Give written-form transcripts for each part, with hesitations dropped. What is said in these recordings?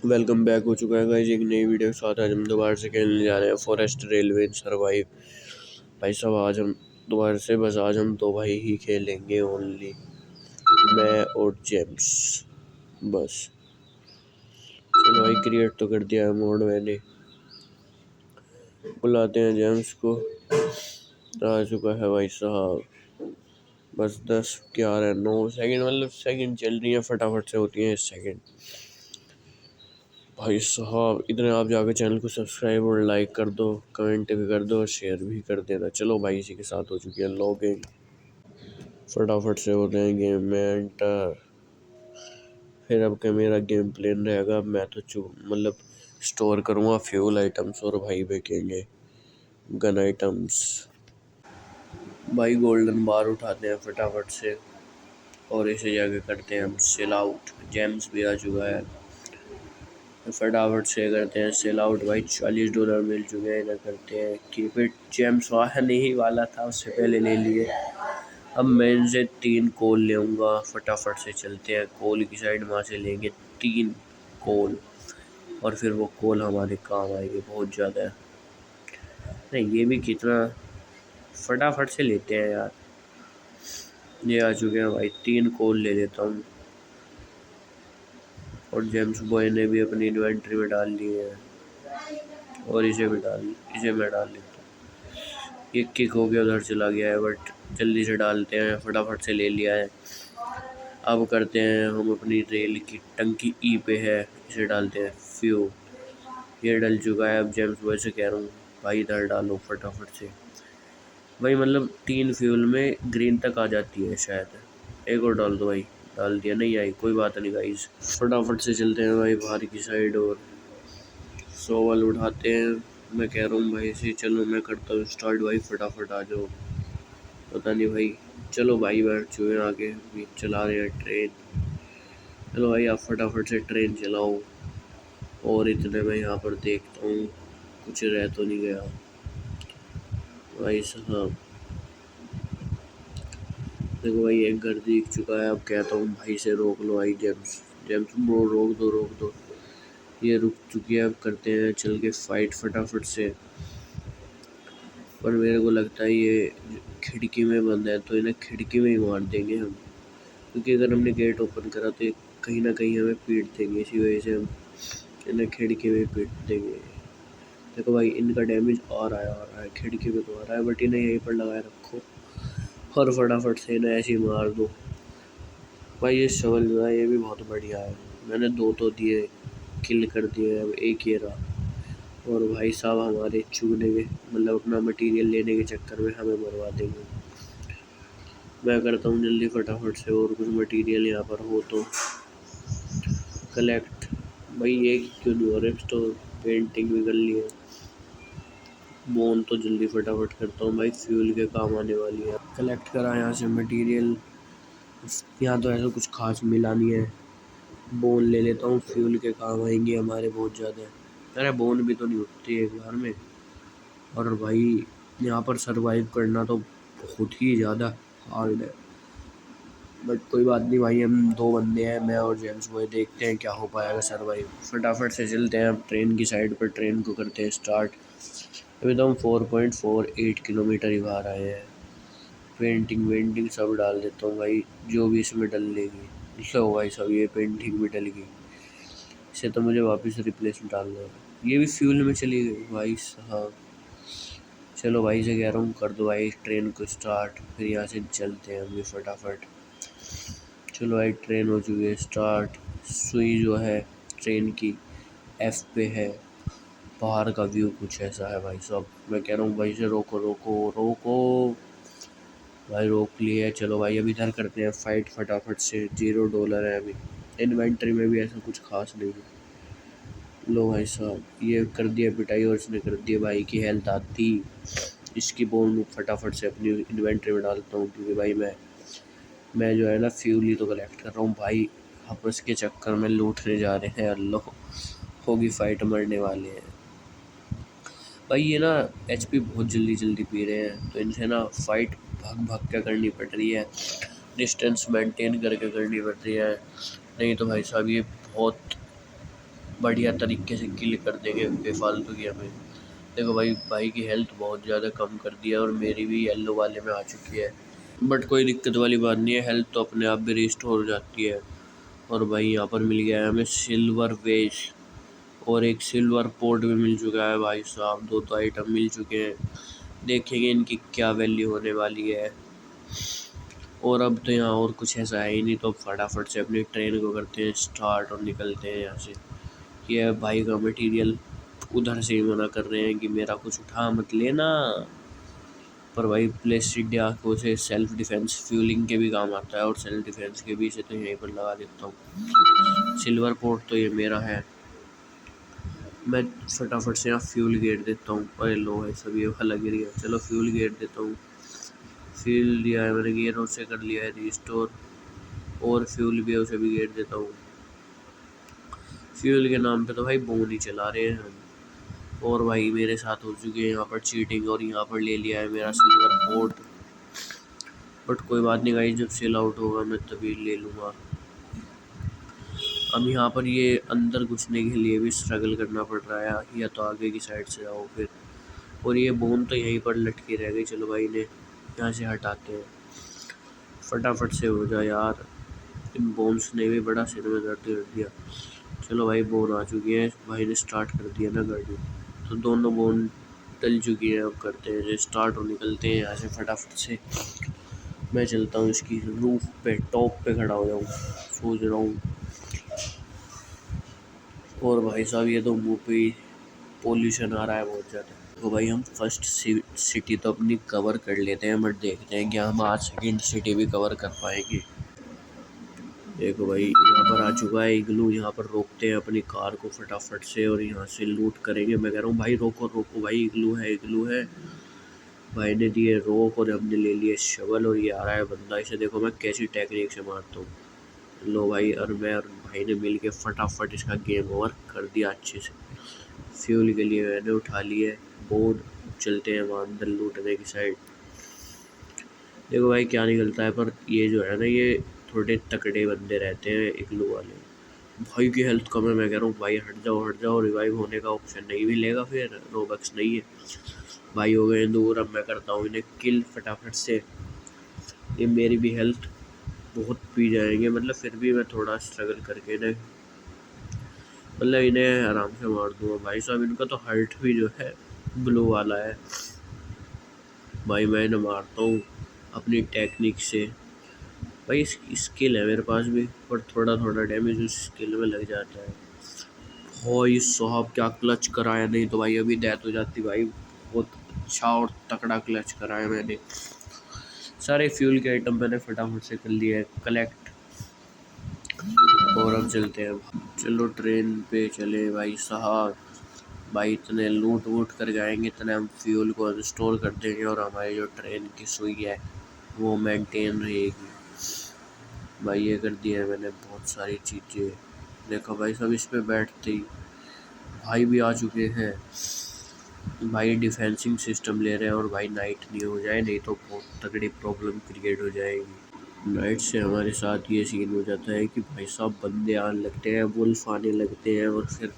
Welcome back हो चुका है गाइस एक नई वीडियो के साथ। आज हम दोबारा से खेलने जा रहे हैं फॉरेस्ट रेलवे सरवाइव। भाई साहब आज हम दोबारा से बस आज हम दो भाई ही खेलेंगे ओनली, मैं और जेम्स। बस चलो भाई क्रिएट तो कर दिया है मोड मैंने। बुलाते हैं जेम्स को। आ चुका है भाई साहब। बस 10 11 9 सेकंड मतलब सेकंड चल रही है, फटाफट से होती है सेकंड। भाई साहब इतने आप जाकर चैनल को सब्सक्राइब और लाइक कर दो, कमेंट भी कर दो और शेयर भी कर देना। चलो भाई इसी के साथ हो चुकी है लॉगिन। फटाफट से होते हैं गेम में एंटर। फिर अब क्या मेरा गेम प्लान रहेगा, मैं तो मतलब स्टोर करूँगा फ्यूल आइटम्स और भाई बेचेंगे गन आइटम्स। भाई गोल्डन बार उठाते हैं फटाफट से और इसे जाके करते हैं हम सेल आउट। जेम्स भी आ चुका है, फटाफट से करते हैं सेल आउट। भाई $40 मिल चुके हैं, इधर करते हैं कीप इट। जेम्स आने ही वाला था, उससे पहले ले लिए। अब मैं इनसे 3 कोल लेऊंगा, फटाफट से चलते हैं कोल की साइड। वहाँ से लेंगे 3 कोल और फिर वो कोल हमारे काम आएंगे बहुत ज़्यादा। नहीं ये भी कितना, फटाफट से लेते हैं यार। ये आ चुके हैं भाई, 3 कोल ले लेता हूँ। और जेम्स बॉय ने भी अपनी इन्वेंट्री में डाल लिए हैं और इसे मैं डाल लेता हूँ। ये किक हो गया, उधर चला गया है, बट जल्दी से डालते हैं, फटाफट से ले लिया है। अब करते हैं हम अपनी रेल की टंकी ई पे है, इसे डालते हैं फ्यू। ये डल चुका है। अब जेम्स बॉय से कह रहा हूँ भाई इधर डालो फटाफट से। भाई मतलब 3 फ्यूल में ग्रीन तक आ जाती है शायद। एक और डाल दो भाई। डाल दिया, नहीं आई, कोई बात नहीं गाइस। फटाफट से चलते हैं भाई बाहर की साइड और सोवल उठाते हैं। मैं कह रहा हूँ भाई से चलो मैं करता हूँ स्टार्ट। भाई फटाफट आ जाओ। पता नहीं भाई, चलो भाई बैठ चुके हैं आगे, अभी चला रहे हैं ट्रेन। चलो भाई आप फटाफट से ट्रेन चलाओ। और इतने में यहाँ पर देखता हूँ कुछ रह तो नहीं गया भाई साहब। देखो भाई एक घर दिख चुका है। अब कहता हूँ भाई से रोक लो भाई। जेम्स जेम्स ब्रो रोक दो। ये रुक चुकी है। अब करते हैं चल के फाइट फटाफट से। पर मेरे को लगता है ये खिड़की में बंद है, तो इन्हें खिड़की में ही मार देंगे हम, क्योंकि अगर हमने गेट ओपन करा तो कहीं ना कहीं हमें पीट देंगे। इसी वजह से हम इन्हें खिड़की में पीट देंगे। देखो भाई इनका डैमेज आ रहा है, खिड़की में तो आ रहा है, बट इन्हें यहीं पर लगाए रखो और फटाफट से इन्हें ऐसे ही मार दो। भाई ये शवल जो है ये भी बहुत बढ़िया है। मैंने 2 तो दिए, किल कर दिए, अब एक ये रहा। और भाई साहब हमारे चूने के मतलब अपना मटेरियल लेने के चक्कर में हमें मरवा देंगे। मैं करता हूँ जल्दी फटाफट से, और कुछ मटेरियल यहाँ पर हो तो कलेक्ट। भाई ये क्यों नहीं हो रहा, तो पेंटिंग भी कर ली है। बोन तो जल्दी फटाफट करता हूँ भाई, फ्यूल के काम आने वाली है। कलेक्ट करा यहाँ से मटेरियल। यहाँ तो ऐसा कुछ खास मिला नहीं है। बोन ले लेता हूँ, फ्यूल के काम आएंगे हमारे बहुत ज़्यादा। अरे बोन भी तो नहीं उठती एक बार में। और भाई यहाँ पर सरवाइव करना तो बहुत ही ज़्यादा हार्ड है, बट कोई बात नहीं भाई, हम 2 बंदे हैं, मैं और जेम्स बॉय, देखते हैं क्या हो पाएगा सरवाइव। फटाफट से चलते हैं अब ट्रेन की साइड पर, ट्रेन को करते हैं स्टार्ट। अभी तो हम 4.48 किलोमीटर ही बाहर आए हैं। पेंटिंग वेंटिंग सब डाल देता हूँ भाई, जो भी इसमें डल लेगी। लो भाई सब ये पेंटिंग भी डल गई, इसे तो मुझे वापस रिप्लेस डालना है। ये भी फ्यूल में चली गई भाई साहब। चलो भाई से कह रहा हूँ कर दो भाई ट्रेन को स्टार्ट, फिर यहाँ से चलते हैं अभी फटाफट। चलो भाई ट्रेन हो चुकी है स्टार्ट। सुई जो है ट्रेन की एफ पे है। बाहर का व्यू कुछ ऐसा है भाई साहब। मैं कह रहा हूँ भाई से रोको रोको रोको। भाई रोक लिए। चलो भाई अभी इधर करते हैं फाइट फटाफट से। $0 है अभी, इन्वेंट्री में भी ऐसा कुछ खास नहीं है। लो भाई साहब ये कर दिया पिटाई, और इसने कर दिया भाई की हेल्थ आती। इसकी बोन फटाफट से अपनी इन्वेंट्री में डालता हूँ, क्योंकि भाई मैं जो है ना फ्यूल ही तो कलेक्ट कर रहा हूँ भाई। आपस के चक्कर में लूटने जा रहे हैं, अल्लाह होगी फाइट, मरने वाले हैं भाई। ये ना एचपी बहुत जल्दी पी रहे हैं, तो इनसे ना फाइट भाग भाग के करनी पड़ रही है, डिस्टेंस मेंटेन करके करनी पड़ रही है। नहीं तो भाई साहब ये बहुत बढ़िया तरीके से किल कर देंगे बेफालतू की हमें। देखो भाई, भाई की हेल्थ बहुत ज़्यादा कम कर दिया और मेरी भी येलो वाले में आ चुकी है, बट कोई दिक्कत वाली बात नहीं है, हेल्थ तो अपने आप भी रिस्टोर हो जाती है। और भाई यहाँ पर मिल गया है हमें सिल्वर वेज और एक सिल्वर पोर्ट भी मिल चुका है भाई साहब, 2 आइटम मिल चुके हैं। देखेंगे इनकी क्या वैल्यू होने वाली है। और अब तो यहाँ और कुछ ऐसा है ही नहीं, तो फटाफट से अपनी ट्रेन को करते हैं स्टार्ट और निकलते हैं यहाँ से। ये भाई का मटेरियल उधर से ही मना कर रहे हैं कि मेरा कुछ उठा मत लेना, पर भाई प्लेस्टिक आँखों से सेल्फ डिफेंस फ्यूलिंग के भी काम आता है और सेल्फ डिफेंस के भी, इसे तो यहीं पर लगा देता हूँ। सिल्वर पोर्ट तो ये मेरा है, मैं फटाफट से यहाँ फ्यूल गेट देता हूँ। अरे लो है सभी वाला गिर गया, चलो फ्यूल गेट देता हूँ। फ्यूल दिया है मैंने, गियरों से कर लिया है रिस्टोर, और फ्यूल भी है उसे भी गेट देता हूँ। फ्यूल के नाम पे तो भाई बोन ही चला रहे हैं हम। और भाई मेरे साथ हो चुकी है यहाँ पर चीटिंग, और यहाँ पर ले लिया है मेरा सिल्वर पोर्ट, बट कोई बात नहीं गाइस, जब सेल आउट होगा मैं तभी ले लूँगा। अब यहाँ पर ये अंदर घुसने के लिए भी स्ट्रगल करना पड़ रहा है, या तो आगे की साइड से आओ फिर। और ये बोन तो यहीं पर लटकी रह गई, चलो भाई इन्हें यहाँ से हटाते हैं, फटाफट से हो जाए यार। इन बोन्स ने भी बड़ा सिर में दर्द कर दिया। चलो भाई बोन आ चुकी है, भाई ने स्टार्ट कर दिया ना गाड़ी, तो दोनों बोन डल चुकी है। अब करते हैं स्टार्ट और निकलते हैं यहाँ से फटाफट से। मैं चलता हूँ इसकी रूफ पे, टॉप पे खड़ा हो जाऊँ सोच रहा हूँ। और भाई साहब ये तो मुँह पे पोल्यूशन आ रहा है बहुत ज़्यादा। तो भाई हम फर्स्ट सिटी तो अपनी कवर कर लेते हैं, बट देखते हैं कि हम आज सेकेंड सिटी भी कवर कर पाएंगे। देखो भाई यहाँ पर आ चुका है इग्लू, यहाँ पर रोकते हैं अपनी कार को फटाफट से और यहाँ से लूट करेंगे। मैं कह रहा हूँ भाई रोको रोको भाई, इग्लू है इग्लू है। भाई ने दिए रोक और हमने ले लिए शवल, और ये आ रहा है बंदा, इसे देखो मैं कैसी टेक्निक से मारता हूँ। लो भाई, और मैं और भाई ने मिल के फटाफट इसका गेम ओवर कर दिया अच्छे से। फ्यूल के लिए मैंने उठा लिए बोर्ड, चलते हैं वहाँ अंदर लूटने की साइड। देखो भाई क्या निकलता है, पर ये जो है ना, ये थोड़े तकड़े बंदे रहते हैं इग्लू वाले। भाई की हेल्थ कम है, मैं कह रहा हूँ भाई हट जाओ, रिवाइव होने का ऑप्शन नहीं मिलेगा, फिर रोबक्स नहीं है। भाई हो गए दूर, अब मैं करता हूँ इन्हें किल फटाफट से। ये मेरी भी हेल्थ बहुत पी जाएंगे, मतलब फिर भी मैं थोड़ा स्ट्रगल करके इन्हें, मतलब इन्हें आराम से मार दूँगा। भाई साहब इनका तो हर्ट भी जो है ब्लू वाला है। भाई मैं इन्हें मारता हूँ अपनी टेक्निक से। भाई स्किल है मेरे पास भी, पर थोड़ा थोड़ा डैमेज उस स्किल में लग जाता है। भाई साहब क्या क्लच कराया, नहीं तो भाई अभी डेथ हो जाती। भाई बहुत अच्छा और तकड़ा क्लच कराया मैंने। सारे फ्यूल के आइटम मैंने फटाफट से कर लिए कलेक्ट, और अब चलते हैं। चलो ट्रेन पे चले भाई साहब। भाई इतने लूट वूट कर जाएंगे, इतने हम फ्यूल को स्टोर कर देंगे, और हमारी जो ट्रेन की सुई है वो मेंटेन रहेगी। भाई ये कर दिया है मैंने बहुत सारी चीज़ें। देखो भाई सब इस पे बैठते ही भाई भी आ चुके हैं। भाई डिफेंसिंग सिस्टम ले रहे हैं, और भाई नाइट नहीं हो जाए, नहीं तो बहुत तगड़ी प्रॉब्लम क्रिएट हो जाएगी। नाइट से हमारे साथ ये सीन हो जाता है कि भाई साहब बंदे आने लगते हैं, वुल्फ आने लगते हैं, और फिर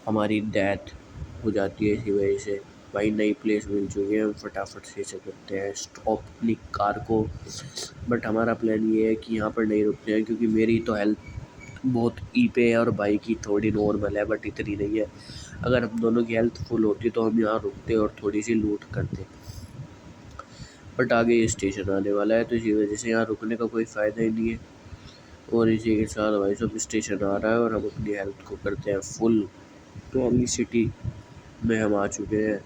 हमारी डेथ हो जाती है इसी वजह से। भाई नई प्लेस मिल चुकी है, हम फटाफट से इसे करते हैं स्टॉप अपनी कार को। बट हमारा प्लान ये है कि यहाँ पर नहीं रुकते हैं, क्योंकि मेरी तो हेल्थ बहुत ई पे है और भाई की थोड़ी नॉर्मल है, बट इतनी नहीं है। अगर हम दोनों की हेल्थ फुल होती तो हम यहाँ रुकते और थोड़ी सी लूट करते, बट आगे ये स्टेशन आने वाला है, तो इसी वजह से यहाँ रुकने का कोई फ़ायदा ही नहीं है। और इसी के साथ भाई सब स्टेशन आ रहा है, और हम अपनी हेल्थ को करते हैं फुल। पहली सिटी में हम आ चुके हैं।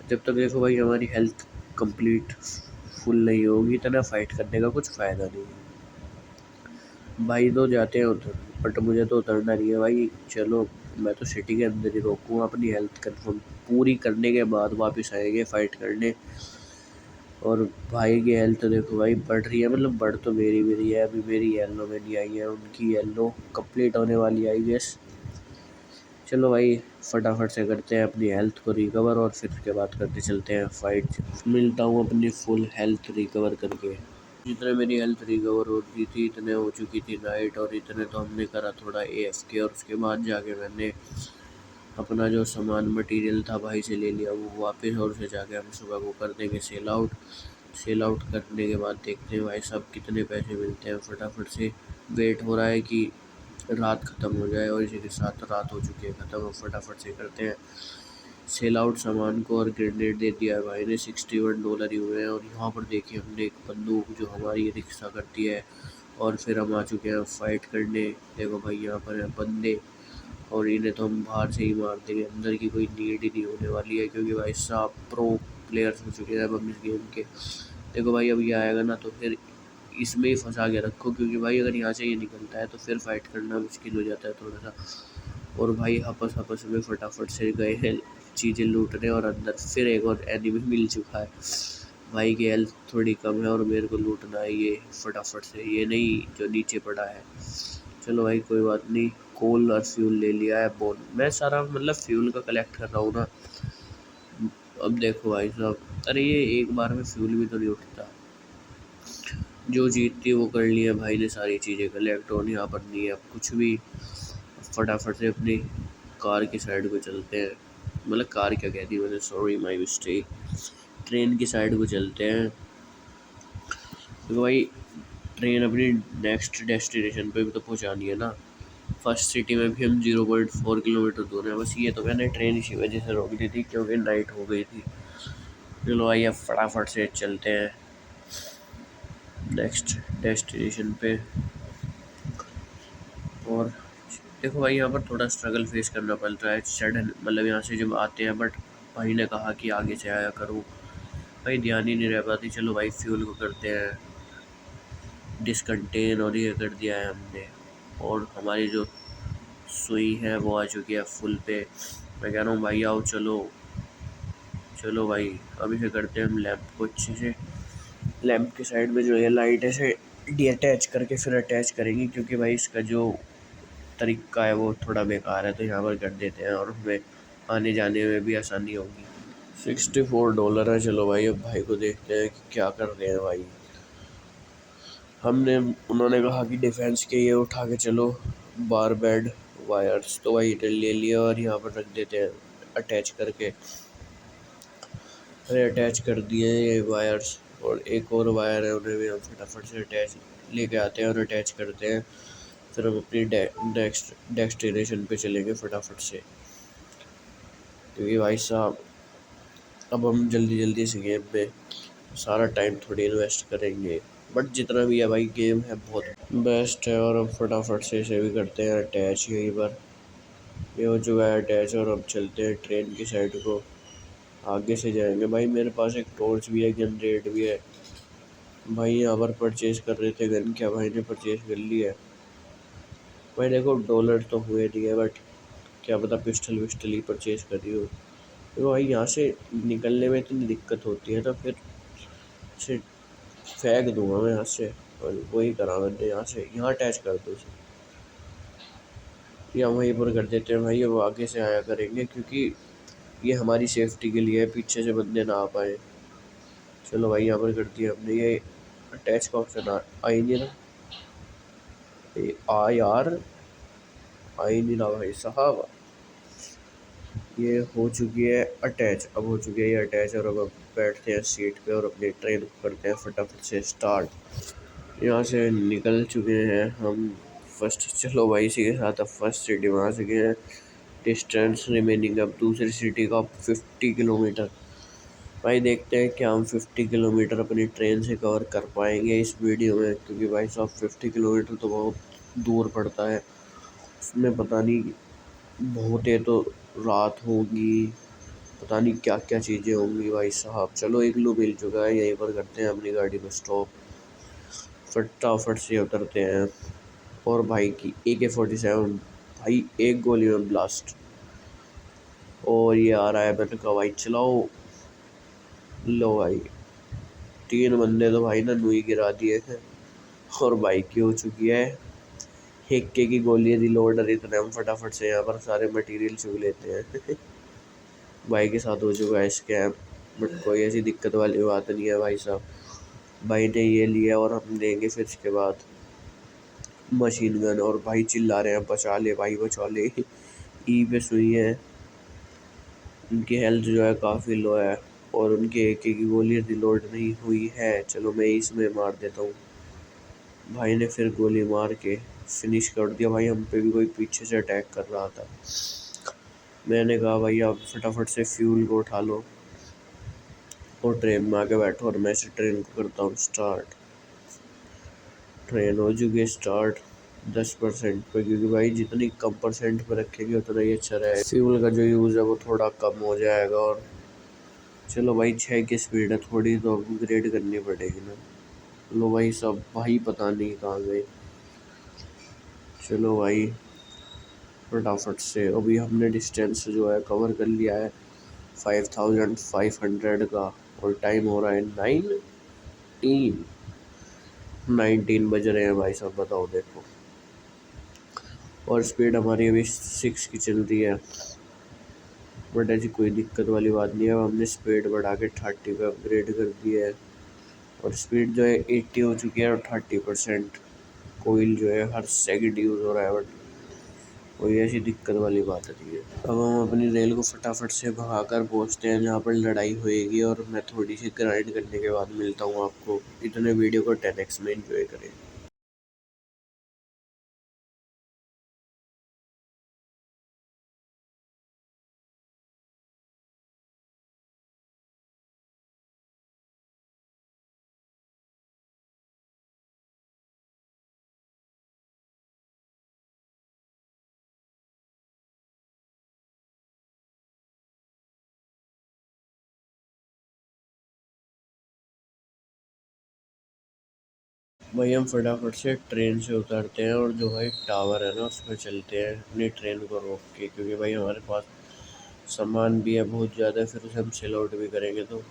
जब तक देखो भाई हमारी हेल्थ कंप्लीट फुल नहीं होगी, इतना फाइट करने का कुछ फ़ायदा नहीं है। भाई तो जाते हैं उधर, बट मुझे तो उतरना नहीं है भाई। चलो मैं तो सिटी के अंदर ही रोकूँगा, अपनी हेल्थ कंफर्म पूरी करने के बाद वापस आएंगे फ़ाइट करने। और भाई की हेल्थ देखो भाई बढ़ रही है, मतलब बढ़ तो मेरी भी रही है। अभी मेरी येलो में नहीं आई है, उनकी येलो कंप्लीट होने वाली आई गेस। चलो भाई फटाफट से करते हैं अपनी हेल्थ को रिकवर, और फिर उसके बाद करके चलते हैं फ़ाइट। मिलता हूँ अपनी फुल हेल्थ रिकवर करके। जितने मेरी हेल्थ रिकवर हो रही थी इतने हो चुकी थी नाइट, और इतने तो हमने करा थोड़ा AFK, और उसके बाद जाके मैंने अपना जो सामान मटेरियल था भाई से ले लिया वो वापस, और उसे जाके हम सुबह को कर देंगे सेल आउट करने के बाद देखते हैं भाई साहब कितने पैसे मिलते हैं। फटाफट से वेट हो रहा है कि रात ख़त्म हो जाए, और इसी के साथ रात हो चुकी है ख़त्म। अब फटाफट से करते हैं सेल आउट सामान को, और ग्रेनेड दे दिया है भाई ने, $61 ही हुए हैं। और यहाँ पर देखिए हमने एक बंदूक जो हमारी रिक्शा करती है, और फिर हम आ चुके हैं फाइट करने। देखो भाई यहाँ पर है बंदे, और इन्हें तो हम बाहर से ही मार देंगे, अंदर की कोई नीड ही नहीं होने वाली है, क्योंकि भाई साहब प्रो प्लेयर्स हो चुके हैं अब हम इस गेम के। देखो भाई अब ये आएगा ना तो फिर इसमें ही फंसा के रखो, क्योंकि भाई अगर यहाँ से ये निकलता है तो फिर फाइट करना मुश्किल हो जाता है थोड़ा सा। और भाई आपस आपस में फटाफट से गए हैं चीज़ें लूटने, और अंदर फिर एक और एनिमी मिल चुका है। भाई की हेल्थ थोड़ी कम है और मेरे को लूटना है ये फटाफट से, ये नहीं जो नीचे पड़ा है। चलो भाई कोई बात नहीं, कोल और फ्यूल ले लिया है। बोन मैं सारा मतलब फ्यूल का कलेक्ट कर रहा हूँ ना। अब देखो भाई साहब, अरे ये एक बार में फ्यूल भी तो नहीं उठता। जो जीतती वो कर लिया भाई ने सारी चीज़ें कलेक्ट, और यहाँ पर नहीं है अब कुछ भी। फटाफट से अपनी कार की साइड को चलते हैं, मतलब कार क्या कहती है मैंने, सॉरी माय मिस्टेक, ट्रेन की साइड को चलते हैं। तो भाई ट्रेन अपनी नेक्स्ट डेस्टिनेशन पे भी तो पहुंचानी है ना। फर्स्ट सिटी में भी हम 0.4 किलोमीटर दूर है बस। ये तो मैंने ट्रेन इसी वजह से रोक दी थी क्योंकि नाइट हो गई थी। चलो भाई अब फटाफट से चलते हैं नेक्स्ट डेस्टिनेशन पे। और देखो भाई यहाँ पर थोड़ा स्ट्रगल फेस करना पड़ रहा है सडन, मतलब यहाँ से जब आते हैं, बट भाई ने कहा कि आगे से आया करो, भाई ध्यान ही नहीं रह पाती। चलो भाई फ्यूल को करते हैं डिसकंटेन, और ये कर दिया है हमने, और हमारी जो सुई है वो आ चुकी है फुल पे। मैं कह रहा हूँ भाई आओ, चलो चलो भाई अभी से करते हैं हम लैंप को अच्छे से। लैंप के साइड में जो है लाइट ऐसे डीअटैच करके फिर अटैच करेंगे, क्योंकि भाई इसका जो तरीका है वो थोड़ा बेकार है, तो यहाँ पर कर देते हैं और हमें आने जाने में भी आसानी होगी। $64 है। चलो भाई अब भाई को देखते हैं कि क्या कर रहे हैं भाई। उन्होंने कहा कि डिफेंस के ये उठा के चलो बार बेड वायर्स, तो भाई ले लिया और यहाँ पर रख देते हैं अटैच करके। अरे अटैच कर दिए हैं ये वायर्स, और एक और वायर है उन्हें भी हम फटाफट से अटैच लेके आते हैं और अटैच करते हैं। फिर हम अपनी नेक्स्ट डेस्टिनेशन पे चलेंगे फटाफट से, क्योंकि भाई साहब अब हम जल्दी जल्दी से गेम में सारा टाइम थोड़ी इन्वेस्ट करेंगे, बट जितना भी है भाई गेम है बहुत बेस्ट है। और अब फटाफट से इसे भी करते हैं अटैच यहीं पर। ये हो चुका है अटैच, और अब चलते हैं ट्रेन की साइड को, आगे से जाएंगे। भाई मेरे पास एक टॉर्च भी है, गन रेड भी है। भाई यहाँ पर परचेज़ कर रहे थे गन, क्या भाई ने परचेज़ कर लिया है? भाई देखो डॉलर तो हुए नहीं है, बट क्या पता पिस्टल विस्टल ही परचेज़ करी हो। तो भाई यहाँ से निकलने में इतनी दिक्कत होती है, तो फिर से फेंक दूंगा मैं यहाँ से, और वही करा मैंने यहाँ से, यहाँ अटैच कर दो उसे, या वहीं पर कर देते हैं भाई। अब आगे से आया करेंगे क्योंकि ये हमारी सेफ्टी के लिए, पीछे से बंदे ना आ पाए। चलो भाई यहाँ पर कर दिया हमने, ये अटैच का ऑप्शन आ ही नहीं रहा। यार आ ही नहीं रहा भाई साहब। ये हो चुकी है अटैच, अब हो चुकी है ये अटैच, और अब बैठते हैं सीट पे और अपनी ट्रेन को करते हैं फटाफट से स्टार्ट। यहाँ से निकल चुके हैं हम फर्स्ट। चलो भाई इसी के साथ अब फर्स्ट सिटी में आ चुके हैं। डिस्टेंस रिमेनिंग अब दूसरी सिटी का 50 किलोमीटर। भाई देखते हैं क्या हम 50 किलोमीटर अपनी ट्रेन से कवर कर पाएंगे इस वीडियो में, क्योंकि भाई साहब 50 किलोमीटर तो बहुत दूर पड़ता है। उसमें पता नहीं बहुत है तो रात होगी, पता नहीं क्या क्या चीज़ें होंगी भाई साहब। चलो एक लो मिल चुका है, यहीं पर करते हैं अपनी गाड़ी को स्टॉप, फटाफट से उतरते हैं। और भाई की AK-47, भाई एक गोली में ब्लास्ट। और ये आ रहा है, मैंने कहा भाई चलाओ। लो भाई 3 बंदे तो भाई ना नुई गिरा दिए हैं, और बाइक की हो चुकी है हिक्के की गोली रिलोडर। इतने हम फटाफट से यहाँ पर सारे मटेरियल चुग लेते हैं। भाई के साथ हो चुका है स्कैम, बट कोई ऐसी दिक्कत वाली बात नहीं है भाई साहब। भाई ने ये लिया और हम लेंगे फिर इसके बाद मशीन गन। और भाई चिल्ला रहे हैं बचा ले भाई बचा ले। ई पे सुई है, उनकी हेल्थ जो है काफ़ी लो है और उनकी एक एक गोली रिलोड नहीं हुई है। चलो मैं इसमें मार देता हूँ। भाई ने फिर गोली मार के फिनिश कर दिया। भाई हम पे भी कोई पीछे से अटैक कर रहा था। मैंने कहा भाई आप फटाफट से फ्यूल को उठा लो और ट्रेन में आके बैठो और मैं इसे ट्रेन को करता हूँ स्टार्ट। ट्रेन हो चुकी है स्टार्ट 10% पे, क्योंकि भाई जितनी कम परसेंट पे रखेंगे उतना ही अच्छा रहेगा। फ्यूल का जो यूज़ है वो थोड़ा कम हो जाएगा। और चलो भाई 6 की स्पीड है, थोड़ी तो अपग्रेड करनी पड़ेगी ना। लो भाई सब भाई पता नहीं कहाँ गए। चलो भाई फटाफट से अभी हमने डिस्टेंस जो है कवर कर लिया है 5500 का। और टाइम हो रहा है 19 बज रहे हैं भाई साहब, बताओ देखो। और स्पीड हमारी अभी 6 की चल रही है, बट ऐसी कोई दिक्कत वाली बात नहीं है। अब हमने स्पीड बढ़ा के 30 पे अपग्रेड कर दिया है और स्पीड जो है 80 हो चुकी है और 30% कोयल जो है हर सेकंड यूज़ हो रहा है, बट कोई ऐसी दिक्कत वाली बात नहीं है। अब हम अपनी रेल को फटाफट से भगा कर पहुँचते हैं जहाँ पर लड़ाई होएगी और मैं थोड़ी सी ग्राइंड करने के बाद मिलता हूँ आपको। इतने वीडियो को 10x में एंजॉय करें। भाई हम फटाफट से ट्रेन से उतरते हैं और जो भाई टावर है ना उस पर चलते हैं अपनी ट्रेन को रोक के, क्योंकि भाई हमारे पास सामान भी है बहुत ज़्यादा, फिर उसे हम सेल आउट भी करेंगे। तो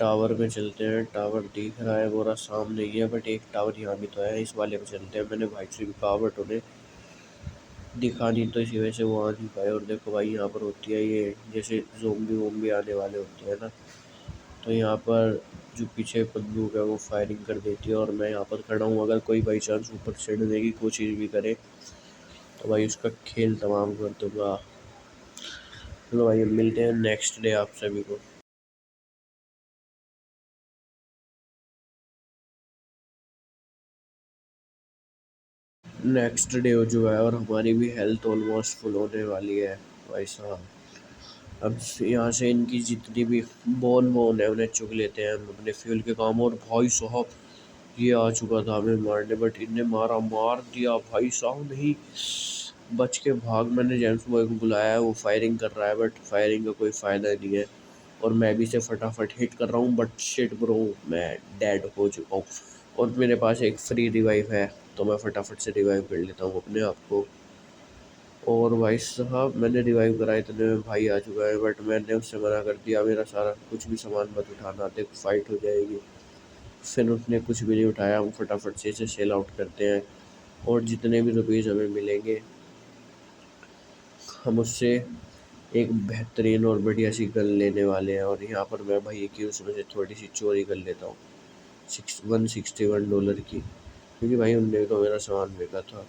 टावर पे चलते हैं। टावर दिख रहा है पूरा सामने ही है, बट एक टावर यहाँ भी तो है, इस वाले पे चलते हैं। मैंने भाई से भी कहा बट उन्हें दिखा नहीं, तो इसी वजह से वो आ नहीं पाए। और देखो भाई यहाँ पर होती है ये जैसे ज़ोंबी वोम्बी आने वाले होते हैं ना, तो यहाँ पर जो पीछे बंदूक है वो फायरिंग कर देती है। और मैं यहाँ पर खड़ा हूँ, अगर कोई बाई चांस ऊपर चढ़ने की कोशिश भी करे तो भाई उसका खेल तमाम कर दूंगा। चलो भाई मिलते हैं नेक्स्ट डे आप सभी को। नेक्स्ट डे हो चुका है और हमारी भी हेल्थ ऑलमोस्ट फुल होने वाली है भाई साहब। अब यहाँ से इनकी जितनी भी बोन है उन्हें चुग लेते हैं हम अपने फ्यूल के काम। और भाई साहब ये आ चुका था हमें मारने, बट इनने मार दिया भाई साहब। नहीं बच के भाग। मैंने जेम्स बॉय को बुलाया है, वो फायरिंग कर रहा है, बट फायरिंग का कोई फ़ायदा नहीं है। और मैं भी इसे फटाफट हिट कर रहा हूँ, बट शिट ब्रो मैं डेड हो चुका हूँ। और मेरे पास एक फ्री रिवाइव है, तो मैं फटाफट से रिवाइव कर लेता हूँ अपने आप को। और भाई साहब मैंने रिवाइव करा, इतने में भाई आ चुका है, बट मैंने उससे मना कर दिया मेरा सारा कुछ भी सामान मत उठाना, देख फाइट हो जाएगी। फिर उसने कुछ भी नहीं उठाया। हम फटाफट से इसे सेल आउट करते हैं और जितने भी रुपीज़ हमें मिलेंगे हम उससे एक बेहतरीन और बढ़िया सी गन लेने वाले हैं। और यहाँ पर मैं भाई की उसमें से थोड़ी सी चोरी कर लेता हूँ $161 की, क्योंकि भाई उनने तो मेरा सामान बेचा था।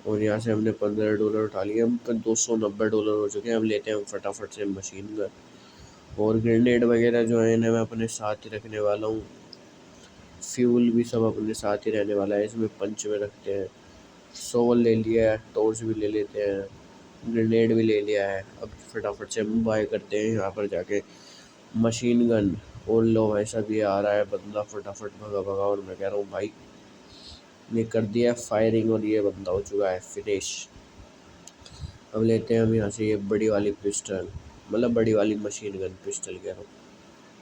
और यहाँ से हमने $15 उठा लिए, हम $290 हो चुके हैं। अब लेते हैं हम फटाफट से मशीन गन। और ग्रेनेड वगैरह जो है इन्हें मैं अपने साथ ही रखने वाला हूँ। फ्यूल भी सब अपने साथ ही रहने वाला है, इसमें पंच में रखते हैं। सोल ले लिया है, टॉर्च भी ले लेते हैं, ग्रेनेड भी ले लिया है। अब फटाफट से हम बाय करते हैं यहाँ पर जाके मशीन गन। और लो ऐसा भी आ रहा है बंदा, फटाफट भगा भगा। और मैं कह रहा हूँ भाई ने कर दिया फायरिंग और ये बंदा हो चुका है फिनिश। अब लेते हैं हम यहाँ से ये बड़ी वाली पिस्टल, मतलब बड़ी वाली मशीन गन, पिस्टल कह रहा हूँ।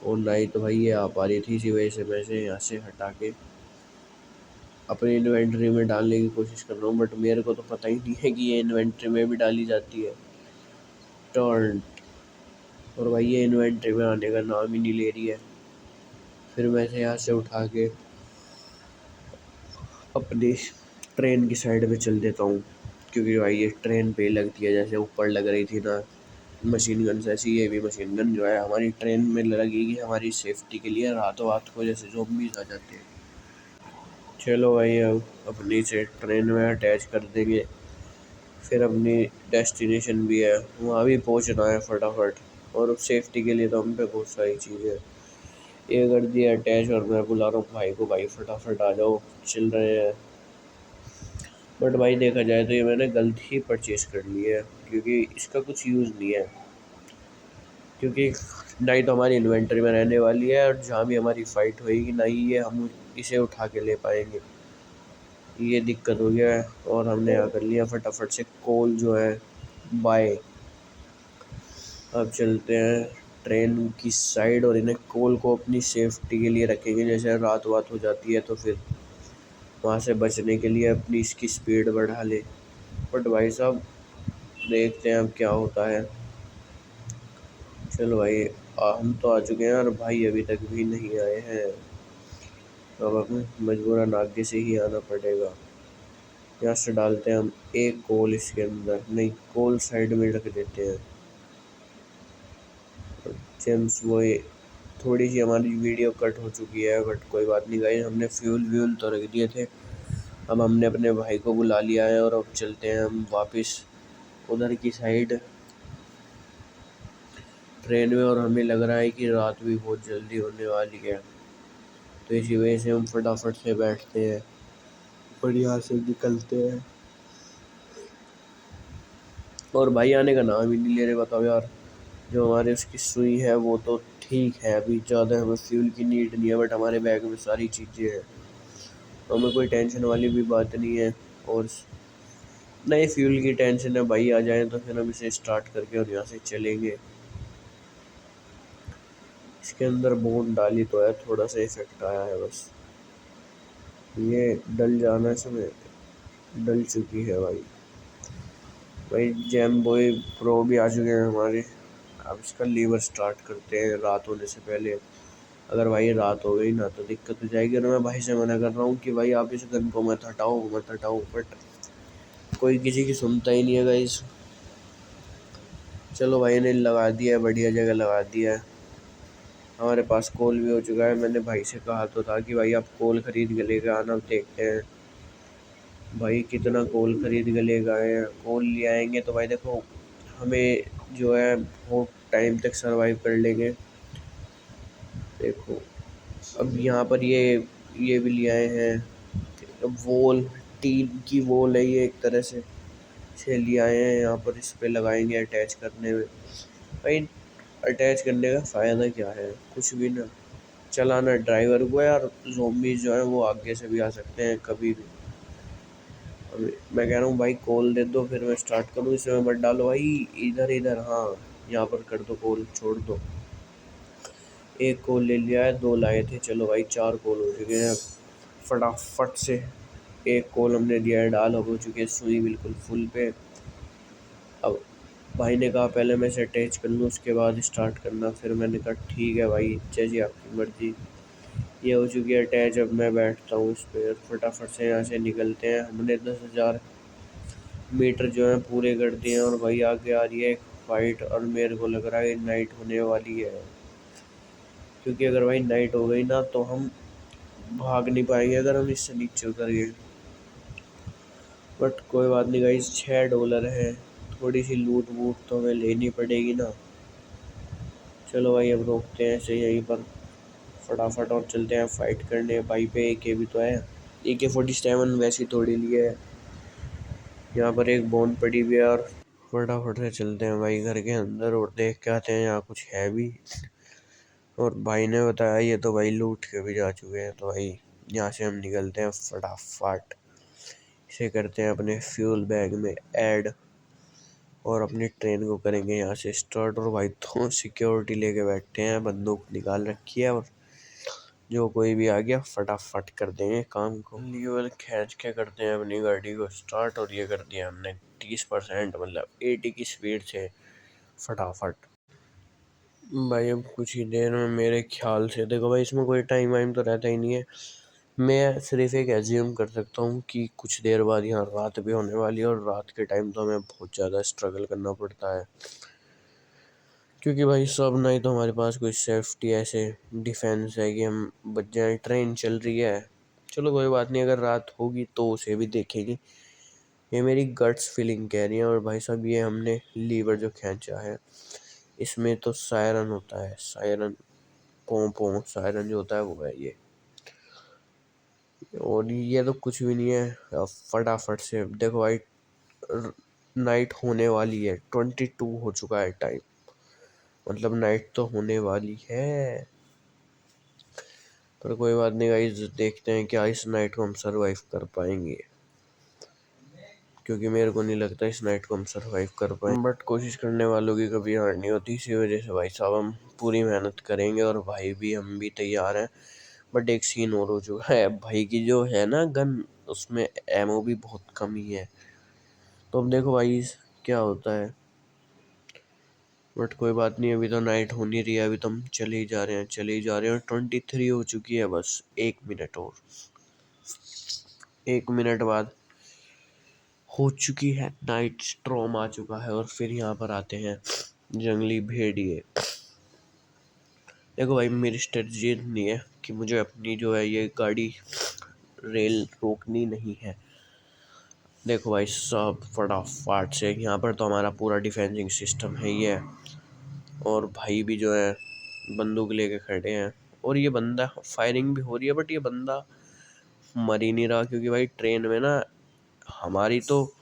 और नहीं तो भाई ये आ पा रही थी, इसी वजह से मैं इसे यहाँ से हटा के अपने इन्वेंट्री में डालने की कोशिश कर रहा हूँ। बट मेरे को तो पता ही नहीं है कि ये इन्वेंट्री में भी डाली जाती है टर्न। और भाई ये इन्वेंट्री में आने का नाम ही नहीं ले रही है। फिर मैं इसे यहाँ से उठा के अपनी ट्रेन की साइड पे चल देता हूँ, क्योंकि भाई ये ट्रेन पे लगती है, जैसे ऊपर लग रही थी ना मशीन गन से, ऐसी ये भी मशीन गन जो है हमारी ट्रेन में लगेगी हमारी सेफ्टी के लिए, रातों रात को जैसे ज़ॉम्बीज़ आ जाते हैं। चलो भाई अब अपनी से ट्रेन में अटैच कर देंगे, फिर अपनी डेस्टिनेशन भी है वहाँ भी पहुँचना है फटाफट। और सेफ्टी के लिए तो हम पे बहुत सारी चीज़ें हैं। ये कर दिया अटैच और मैं बुला रहा हूँ भाई को, भाई फटाफट आ जाओ, चल रहे हैं। बट भाई देखा जाए तो ये मैंने गलती परचेज़ कर ली है, क्योंकि इसका कुछ यूज़ नहीं है, क्योंकि ना ही तो हमारी इन्वेंटरी में रहने वाली है, और जहाँ भी हमारी फ़ाइट होएगी ना ही ये हम इसे उठा के ले पाएंगे। ये दिक्कत हो गया है। और हमने यहाँ कर लिया फटाफट से कोल जो है बाय। अब चलते हैं ट्रेन की साइड और इन्हें कोल को अपनी सेफ्टी के लिए रखेंगे, जैसे रात वात हो जाती है तो फिर वहाँ से बचने के लिए अपनी इसकी स्पीड बढ़ा ले। बट भाई साहब देखते हैं अब क्या होता है। चलो भाई हम तो आ चुके हैं और भाई अभी तक भी नहीं आए हैं, तो अब हमें मजबूरन आगे से ही आना पड़ेगा। यहाँ से डालते हैं हम एक कोल इसके अंदर, नहीं कोल साइड में रख देते हैं। जेम्स वो थोड़ी सी हमारी वीडियो कट हो चुकी है, बट कोई बात नहीं गाइस, हमने फ्यूल व्यूल तो रख दिए थे। अब हमने अपने भाई को बुला लिया है और अब चलते हैं हम वापस उधर की साइड ट्रेन में। और हमें लग रहा है कि रात भी बहुत जल्दी होने वाली है, तो इसी वजह से हम फटाफट से बैठते हैं और यहाँ से निकलते हैं। और भाई आने का नाम ही नहीं ले रहे, बताओ यार। जो हमारे उसकी सुई है वो तो ठीक है, अभी ज़्यादा हमें फ्यूल की नीड नहीं है, बट हमारे बैग में सारी चीज़ें हैं, तो हमें कोई टेंशन वाली भी बात नहीं है। और नए फ्यूल की टेंशन है, भाई आ जाए तो फिर हम इसे स्टार्ट करके और यहाँ से चलेंगे। इसके अंदर बोन डाली तो है, थोड़ा सा इफेक्ट आया है बस, ये डल जाना समय डल चुकी है भाई। भाई जैम बॉय प्रो भी आ चुके हैं हमारे। अब इसका लीवर स्टार्ट करते हैं रात होने से पहले। अगर भाई रात हो गई ना तो दिक्कत हो जाएगी, और मैं भाई से मना कर रहा हूँ कि भाई आप इस गन को मत हटाओ, बट कोई किसी की सुनता ही नहीं है गाइस। चलो भाई ने लगा दिया है, बढ़िया जगह लगा दिया है। हमारे पास कोल भी हो चुका है, मैंने भाई से कहा तो था कि भाई आप कोल खरीद के लेकर आना, देखते हैं भाई कितना कोल खरीद के लेकर आए हैं। कोल ले आएंगे तो भाई देखो हमें जो है बहुत टाइम तक सरवाइव कर लेंगे। देखो अब यहाँ पर ये भी ले आए हैं वॉल, टीन की वॉल है ये एक तरह से, इसे ले आए हैं यहाँ पर, इस पे लगाएंगे अटैच करने में। भाई अटैच करने का फ़ायदा क्या है, कुछ भी ना, चलाना ड्राइवर को है, और ज़ॉम्बीज़ जो है वो आगे से भी आ सकते हैं कभी भी। अभी मैं कह रहा हूँ भाई कॉल दे दो फिर मैं स्टार्ट करूँ, इसमें मत डालो भाई, इधर इधर, हाँ यहाँ पर कर दो कॉल, छोड़ दो। एक कॉल ले लिया है, दो लाए थे, चलो भाई चार कॉल हो चुके हैं। फटाफट से एक कॉल हमने दिया है, डाल हो चुकी है सुई बिल्कुल फुल पे। अब भाई ने कहा पहले मैं इसे अटैच कर लूँ उसके बाद स्टार्ट करना, फिर मैंने कहा ठीक है भाई जैसी आपकी मर्ज़ी। ये हो चुकी है अटैच, अब मैं बैठता हूँ इस पर, फटाफट से यहाँ से निकलते हैं। हमने 10,000 मीटर जो है पूरे कर दिए हैं, और भाई आगे आ रही है एक फाइट, और मेरे को लग रहा है नाइट होने वाली है, क्योंकि अगर भाई नाइट हो गई ना तो हम भाग नहीं पाएंगे अगर हम इससे नीचे उतर गए। बट कोई बात नहीं गाइस, $6 है, थोड़ी सी लूट वूट तो हमें लेनी पड़ेगी ना। चलो भाई अब रोकते हैं ऐसे यहीं पर फटाफट और चलते हैं फाइट करने। भाई पे AK भी तो है, AK-47 वैसी थोड़ी लिए है। यहाँ पर एक बोन पड़ी हुई है, और फटाफट से चलते हैं भाई घर के अंदर और देख के आते हैं यहाँ कुछ है भी। और भाई ने बताया ये तो भाई लूट के भी जा चुके हैं, तो भाई यहाँ से हम निकलते हैं फटाफट। इसे करते हैं अपने फ्यूल बैग में ऐड, और अपनी ट्रेन को करेंगे यहाँ से स्टार्ट। और भाई तो सिक्योरिटी लेके बैठे हैं, बंदूक निकाल रखी है, और जो कोई भी आ गया फटाफट कर देंगे काम को। लीवर खींच के करते हैं अपनी गाड़ी को स्टार्ट, और ये कर दिया हमने 30%, मतलब 80 की स्पीड से फटाफट। भाई अब कुछ ही देर में मेरे ख्याल से, देखो भाई इसमें कोई टाइम वाइम तो रहता ही नहीं है, मैं सिर्फ एक एज्यूम कर सकता हूँ कि कुछ देर बाद यहाँ रात भी होने वाली है, और रात के टाइम तो हमें बहुत ज़्यादा स्ट्रगल करना पड़ता है। क्योंकि भाई सब नहीं तो हमारे पास कोई सेफ्टी ऐसे डिफेंस है कि हम बच जाएं। ट्रेन चल रही है, चलो कोई बात नहीं, अगर रात होगी तो उसे भी देखेंगे। ये मेरी गट्स फीलिंग कह रही है। और भाई साहब ये हमने लीवर जो खींचा है, इसमें तो सायरन होता है, सायरन, पों पों सायरन जो होता है वो है ये। और ये तो कुछ भी नहीं है। अब फटाफट से देखो भाई, नाइट होने वाली है, 22 हो चुका है टाइम, मतलब नाइट तो होने वाली है। पर कोई बात नहीं गाइस, देखते हैं क्या इस नाइट को हम सरवाइव कर पाएंगे, क्योंकि मेरे को नहीं लगता इस नाइट को हम सरवाइव कर पाएंगे। बट कोशिश करने वालों की कभी हार नहीं होती, इसी वजह से भाई साहब हम पूरी मेहनत करेंगे। और भाई भी, हम भी तैयार हैं। बट एक सीन और हो चुका है, भाई की जो है ना गन, उसमें एमओ भी बहुत कम ही है। तो अब देखो भाई क्या होता है। बट कोई बात नहीं, अभी तो नाइट हो नहीं रही है, अभी तो हम चले ही जा रहे हैं, चले ही जा रहे हैं। और 23 हो चुकी है, बस 1 मिनट और, 1 मिनट बाद हो चुकी है नाइट, स्ट्रॉम आ चुका है। और फिर यहाँ पर आते हैं जंगली भेड़िए। देखो भाई, मेरी स्ट्रेटजी नहीं है कि मुझे अपनी जो है ये गाड़ी रेल रोकनी नहीं है। देखो भाई सब फटाफट से, यहाँ पर तो हमारा पूरा डिफेंसिंग सिस्टम है ही है। और भाई भी जो है बंदूक लेके खड़े हैं। और ये बंदा, फायरिंग भी हो रही है बट ये बंदा मर ही नहीं रहा, क्योंकि भाई ट्रेन में ना हमारी तो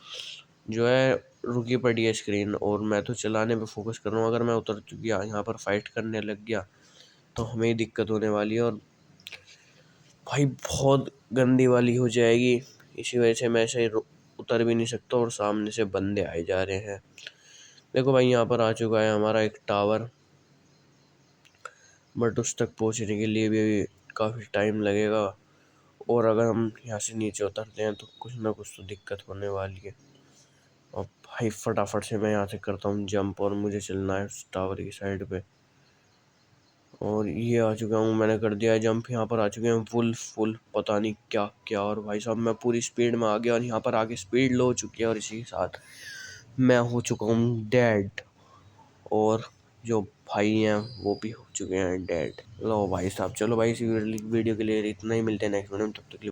जो है रुकी पड़ी है स्क्रीन, और मैं तो चलाने पे फोकस कर रहा हूँ। अगर मैं उतर गया यहाँ पर फाइट करने लग गया तो हमें ही दिक्कत होने वाली है, और भाई बहुत गंदी वाली हो जाएगी। इसी वजह से मैं ऐसे उतर भी नहीं सकता, और सामने से बंदे आए जा रहे हैं। देखो भाई, यहाँ पर आ चुका है हमारा एक टावर, बट उस तक पहुँचने के लिए भी काफ़ी टाइम लगेगा। और अगर हम यहाँ से नीचे उतरते हैं तो कुछ ना कुछ तो दिक्कत होने वाली है। और भाई फटाफट से मैं यहाँ से करता हूँ जंप, और मुझे चलना है उस टावर की साइड पे। और ये आ चुका हूँ, मैंने कर दिया है जंप। यहाँ पर आ चुके हैं फुल पता नहीं क्या क्या। और भाई साहब मैं पूरी स्पीड में आ गया, और यहाँ पर आगे स्पीड लो हो चुकी है, और इसी के साथ मैं हो चुका हूँ डेड। और जो भाई हैं वो भी हो चुके हैं डेड। लो भाई साहब, चलो भाई इसी वीडियो के लिए इतना ही, मिलते हैं नेक्स्ट वीडियो में, तब तक के लिए।